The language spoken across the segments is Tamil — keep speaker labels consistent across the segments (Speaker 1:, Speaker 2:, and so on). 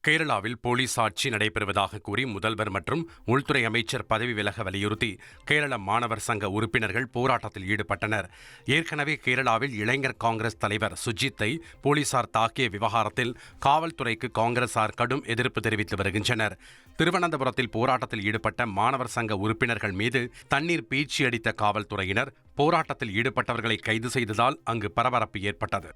Speaker 1: கேரளாவில் போலீஸ் ஆட்சி நடைபெறுவதாக கூறி முதல்வர் மற்றும் உள்துறை அமைச்சர் பதவி விலக வலியுறுத்தி கேரள மாணவர் சங்க உறுப்பினர்கள் போராட்டத்தில் ஈடுபட்டனர். ஏற்கனவே கேரளாவில் இளைஞர் காங்கிரஸ் தலைவர் சுஜித்தை போலீசார் தாக்கிய விவகாரத்தில் காவல்துறைக்கு காங்கிரசார் கடும் எதிர்ப்பு தெரிவித்து வருகின்றனர். திருவனந்தபுரத்தில் போராட்டத்தில் ஈடுபட்ட மாணவர் சங்க உறுப்பினர்கள் மீது தண்ணீர் பீச்சி அடித்த காவல்துறையினர் போராட்டத்தில் ஈடுபட்டவர்களை கைது செய்ததால் அங்கு பரபரப்பு ஏற்பட்டது.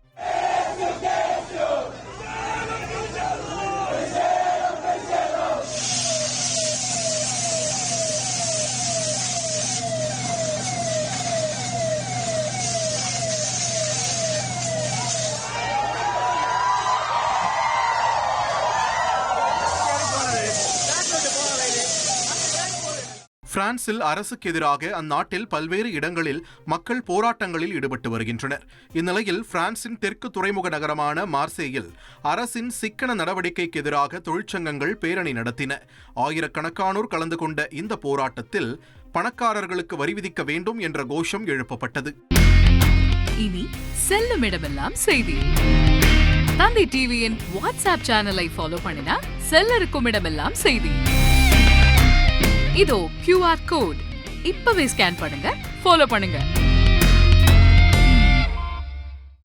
Speaker 2: பிரான்சில் அரசுக்கு எதிராக அந்நாட்டில் பல்வேறு இடங்களில் மக்கள் போராட்டங்களில் ஈடுபட்டு வருகின்றனர். இந்நிலையில் பிரான்சின் தெற்கு துறைமுக நகரமான மார்சேயில் அரசின் சிக்கன நடவடிக்கைக்கு எதிராக தொழிற்சங்கங்கள் பேரணி நடத்தின. ஆயிரக்கணக்கானோர் கலந்து கொண்ட இந்த போராட்டத்தில் பணக்காரர்களுக்கு வரி விதிக்க வேண்டும் என்ற கோஷம் எழுப்பப்பட்டது.
Speaker 3: இனி செல்லும் இடமெல்லாம் செய்தி. தந்தி டிவியின் வாட்ஸ்அப் சேனலை ஃபாலோ பண்ணினா செல்ல இருக்கும் இடமெல்லாம் செய்தி. இதோ QR கோட் இப்பவே ஸ்கேன் பண்ணுங்க, ஃபாலோ பண்ணுங்க.